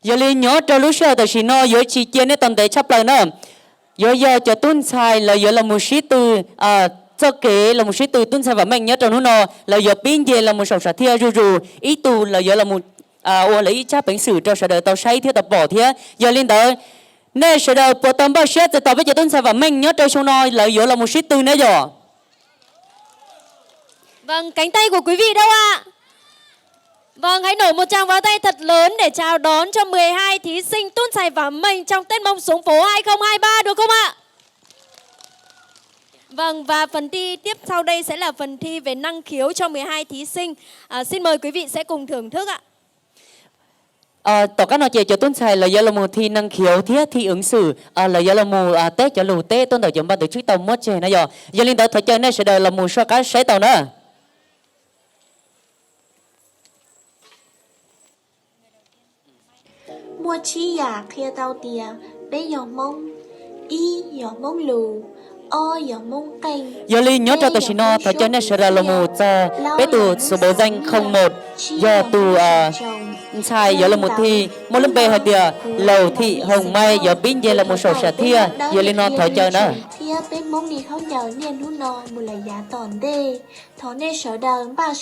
giờ li nhớ cho lúc sau thì nó giờ chỉ kiến này tầm đấy chấp lời nữa giờ cho tuân sai là giờ là một sĩ từ cho kế là một sĩ từ tuân sai và mình nhớ trong nó là giờ biên về là một sầu sát thia rù ý tù là giờ là một ô lấy chắc bệnh sử cho sở đời tàu say thia tập bỏ thia giờ lên tới nên sở đời bộ tâm bao xét thì tàu với giờ tuân sai và mình nhớ trong nó là giờ là một sĩ từ nữa rồi. Vâng, cánh tay của quý vị đâu ạ? Vâng, hãy nổi một tràng pháo tay thật lớn để chào đón cho 12 thí sinh tuôn chảy và mình trong Tết Mông Xuống Phố 2023 được không ạ? Vâng, và phần thi tiếp sau đây sẽ là phần thi về năng khiếu cho 12 thí sinh. Xin mời quý vị sẽ cùng thưởng thức ạ. Tổ các nói chuyện cho tuân xài là do là một thi năng khiếu thiết thi ứng xử là do là một tết cho lù tết tuân đầu chấm ban tổ chức tàu mất chơi này giờ liên tới thời chơi này sẽ đời là một số các sẽ tàu nữa. Mua chi giả kia tao tìa bé giò mông y giò mông lù o giò mông canh giờ liên nhớ cho tôi xin nó thời chơi này sẽ đời là một bé tù số bộ danh 01 giờ tù sai giờ là một thi một lâm bề hay tiề lầu thị hồng mai giờ biến về là một sổ sả thia giờ liên nó thời chơi nữa thia bên mông đi không nhờ nên hú nò một là giá tòn đê thọ nên sợ đời ba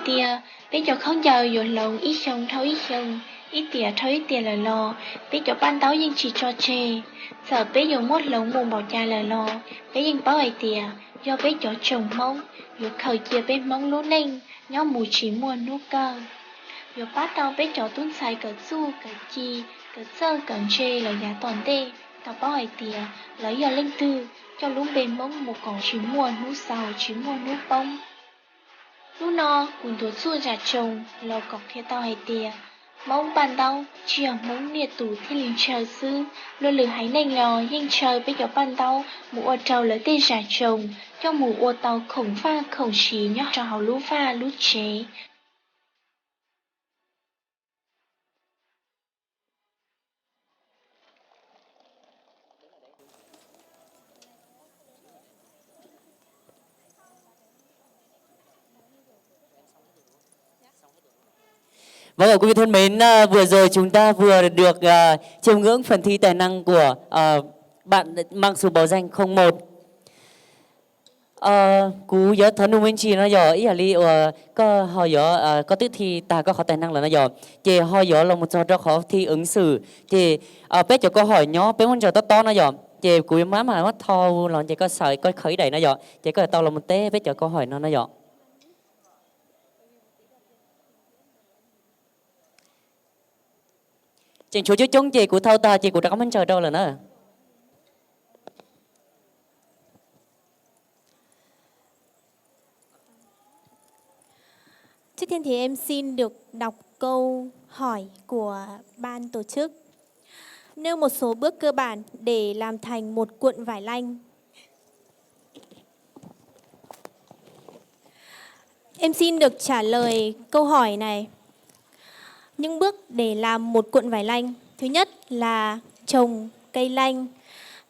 tia bé cho không giàu rồi lòng ít sông thâu ít sông ít tiền là lo bé cho ban táo nhưng chỉ cho chê sợ bé dùng mốt lồng mùng bảo cha là lo bé nhưng bảo ai tia do bé cho chồng mong rồi khởi chia bé mong lú ninh nhóm mù chỉ mua nú cơ rồi bắt đầu bé cho tuấn xài cỡ su cỡ chi cỡ sơ cỡ chê là nhà toàn tê tao bảo ai tia lấy giờ linh tư cho lú bên mong một còn chỉ mua nú sào chỉ mua nú bông lú no cùng tuổi xua giả chồng lo cọc theo tao hay tia mong bàn đau chiều mong nhiệt tủ thì liền chờ sư luôn lử hãy nành lò nhưng chờ bây giờ bàn đau mụ ô trâu lấy tên giả chồng cho mụ ô tàu khổng pha khổng trí nhóc cho hào lú pha lú chế. Vâng ạ, quý vị thân mến, vừa rồi chúng ta vừa được chiêm ngưỡng phần thi tài năng của bạn mang số báo danh 01. Cú nhớ thân ông anh chị nó giờ ý là li có họ giờ có tiết thi ta có khó tài năng là nó giờ chị họ giờ là một trò khó thi ứng xử chị bé cho câu hỏi nhỏ bé muốn chờ to nó giờ chị cú má mà nó thò là chị có sợi có khởi đẩy nó giờ chị có tao là một té bé cho câu hỏi nó giờ. Chị chú chống chị của thâu ta chị của đã cảm ơn chờ đâu là nữa. Trước tiên thì em xin được đọc câu hỏi của ban tổ chức. Nêu một số bước cơ bản để làm thành một cuộn vải lanh. Em xin được trả lời câu hỏi này. Những bước để làm một cuộn vải lanh. Thứ nhất là trồng cây lanh.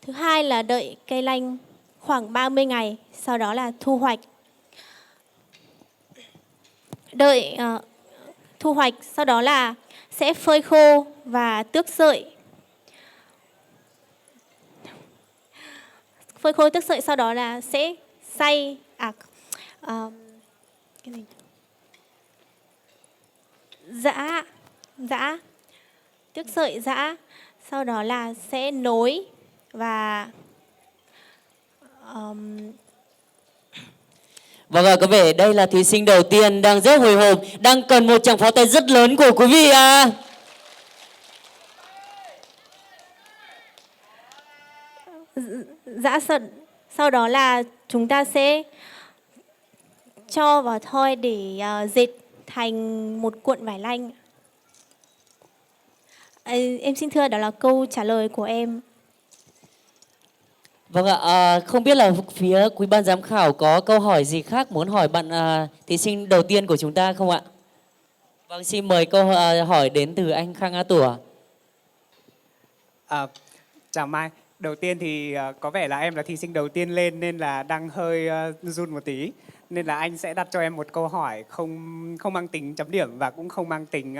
Thứ hai là đợi cây lanh khoảng 30 ngày. Sau đó là thu hoạch. Đợi thu hoạch, sau đó là sẽ phơi khô và tước sợi. Phơi khô tước sợi, sau đó là sẽ xay cái gì? Giã tước sợi giã, sau đó là sẽ nối và Vâng ạ, có vẻ đây là thí sinh đầu tiên đang rất hồi hộp, đang cần một tràng pháo tay rất lớn của quý vị ạ. giã sợi, sau đó là chúng ta sẽ cho vào thoi để dệt thành một cuộn vải lanh. Em xin thưa đó là câu trả lời của em. Vâng ạ, không biết là phía quý ban giám khảo có câu hỏi gì khác muốn hỏi bạn thí sinh đầu tiên của chúng ta không ạ? Vâng, xin mời câu hỏi đến từ anh Khang A Tủa. Chào Mai. Đầu tiên thì có vẻ là em là thí sinh đầu tiên lên nên là đang hơi run một tí. Nên là anh sẽ đặt cho em một câu hỏi không mang tính chấm điểm và cũng không mang tính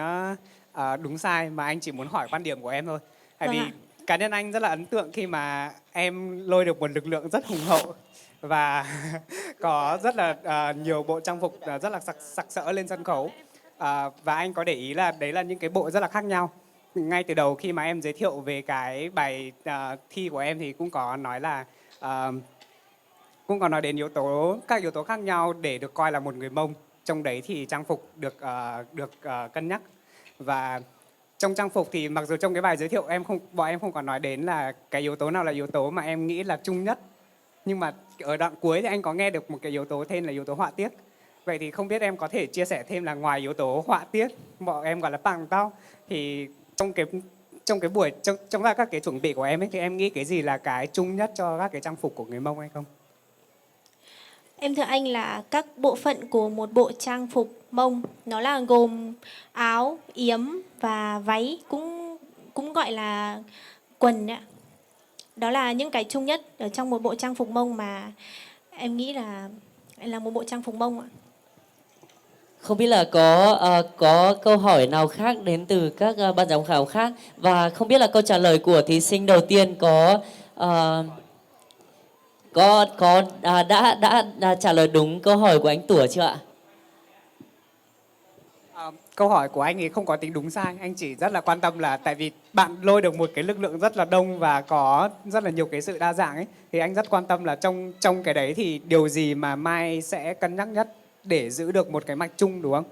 đúng sai, mà anh chỉ muốn hỏi quan điểm của em thôi. Tại vì cá nhân anh rất là ấn tượng khi mà em lôi được một lực lượng rất hùng hậu và có rất là nhiều bộ trang phục rất là sặc sỡ lên sân khấu. Và anh có để ý là đấy là những cái bộ rất là khác nhau. Ngay từ đầu khi mà em giới thiệu về cái bài thi của em thì cũng có nói là cũng có nói đến các yếu tố khác nhau để được coi là một người Mông. Trong đấy thì trang phục được cân nhắc. Và trong trang phục thì mặc dù trong cái bài giới thiệu bọn em không có nói đến là cái yếu tố nào là yếu tố mà em nghĩ là chung nhất, nhưng mà ở đoạn cuối thì anh có nghe được một cái yếu tố tên là yếu tố họa tiết. Vậy thì không biết em có thể chia sẻ thêm là ngoài yếu tố họa tiết, bọn em gọi là pàng tao, thì trong các cái chuẩn bị của em ấy thì em nghĩ cái gì là cái chung nhất cho các cái trang phục của người Mông hay không? Em thưa anh là các bộ phận của một bộ trang phục Mông nó là gồm áo, yếm và váy, cũng gọi là quần ạ. Đó là những cái chung nhất ở trong một bộ trang phục Mông mà em nghĩ là một bộ trang phục Mông ạ. Không biết là có câu hỏi nào khác đến từ các ban giám khảo khác, và không biết là câu trả lời của thí sinh đầu tiên đã trả lời đúng câu hỏi của anh Tủa chưa ạ? câu hỏi của anh thì không có tính đúng sai, anh chỉ rất là quan tâm là tại vì bạn lôi được một cái lực lượng rất là đông và có rất là nhiều cái sự đa dạng ấy, thì anh rất quan tâm là trong cái đấy thì điều gì mà Mai sẽ cân nhắc nhất để giữ được một cái mạch chung, đúng không?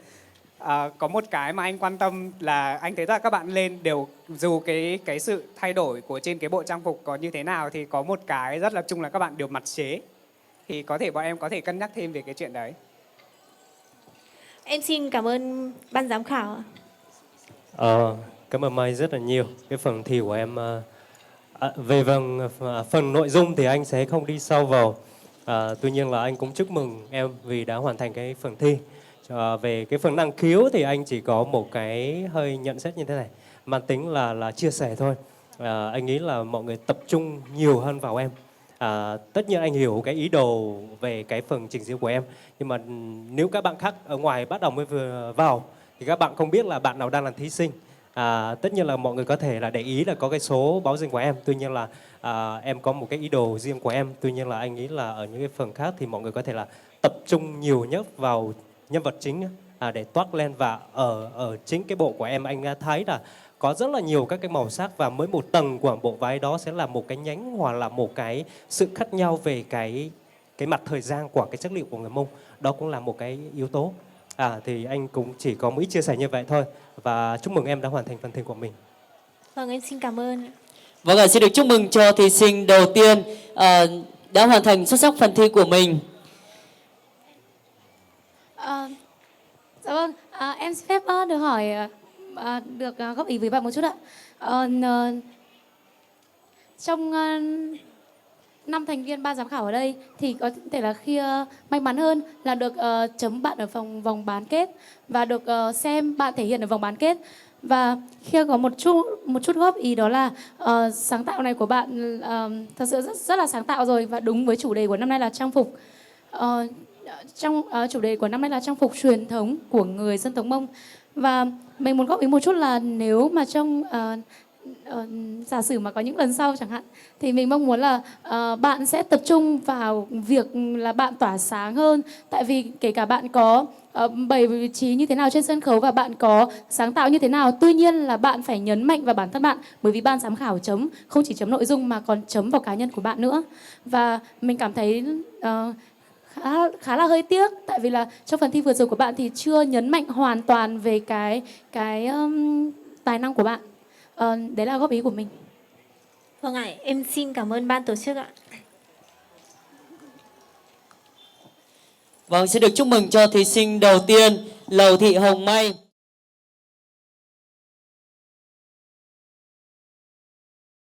Có một cái mà anh quan tâm là anh thấy là các bạn lên đều, dù cái sự thay đổi của trên cái bộ trang phục có như thế nào thì có một cái rất là chung là các bạn đều mặt chế, thì có thể bọn em có thể cân nhắc thêm về cái chuyện đấy. Em xin cảm ơn ban giám khảo ạ. Cảm ơn Mai rất là nhiều. Cái phần thi của em về phần nội dung thì anh sẽ không đi sâu vào. Tuy nhiên là anh cũng chúc mừng em vì đã hoàn thành cái phần thi. Về cái phần năng khiếu thì anh chỉ có một cái hơi nhận xét như thế này, mang tính là chia sẻ thôi. Anh nghĩ là mọi người tập trung nhiều hơn vào em. Tất nhiên anh hiểu cái ý đồ về cái phần trình diễn của em, nhưng mà nếu các bạn khác ở ngoài bắt đầu mới vừa vào thì các bạn không biết là bạn nào đang là thí sinh. Tất nhiên là mọi người có thể là để ý là có cái số báo danh của em, tuy nhiên là em có một cái ý đồ riêng của em. Tuy nhiên là anh nghĩ là ở những cái phần khác thì mọi người có thể là tập trung nhiều nhất vào nhân vật chính để toát lên. Và ở chính cái bộ của em anh thấy là có rất là nhiều các cái màu sắc, và mỗi một tầng của bộ váy đó sẽ là một cái nhánh hoặc là một cái sự khác nhau về cái mặt thời gian của cái chất liệu của người Mông. Đó cũng là một cái yếu tố. Thì anh cũng chỉ có một ít chia sẻ như vậy thôi, và chúc mừng em đã hoàn thành phần thi của mình. Vâng, em xin cảm ơn. Vâng ạ, xin được chúc mừng cho thí sinh đầu tiên đã hoàn thành xuất sắc phần thi của mình. Dạ vâng, em xin phép được hỏi, được góp ý với bạn một chút ạ. Trong 5 thành viên ban giám khảo ở đây thì có thể là khi may mắn hơn là được chấm bạn ở vòng bán kết và được xem bạn thể hiện ở vòng bán kết. Và khi có một chút góp ý đó là sáng tạo này của bạn thật sự rất là sáng tạo rồi và đúng với chủ đề của năm nay là trang phục. Trong chủ đề của năm nay là trang phục truyền thống của người dân tộc Mông, và mình muốn góp ý một chút là nếu mà trong giả sử mà có những lần sau chẳng hạn thì mình mong muốn là bạn sẽ tập trung vào việc là bạn tỏa sáng hơn, tại vì kể cả bạn có bày vị trí như thế nào trên sân khấu và bạn có sáng tạo như thế nào, tuy nhiên là bạn phải nhấn mạnh vào bản thân bạn, bởi vì ban giám khảo chấm không chỉ chấm nội dung mà còn chấm vào cá nhân của bạn nữa. Và mình cảm thấy khá là hơi tiếc, tại vì là trong phần thi vừa rồi của bạn thì chưa nhấn mạnh hoàn toàn về cái tài năng của bạn. Đấy là góp ý của mình. Vâng ạ, em xin cảm ơn ban tổ chức ạ. Vâng, xin được chúc mừng cho thí sinh đầu tiên Lầu Thị Hồng May.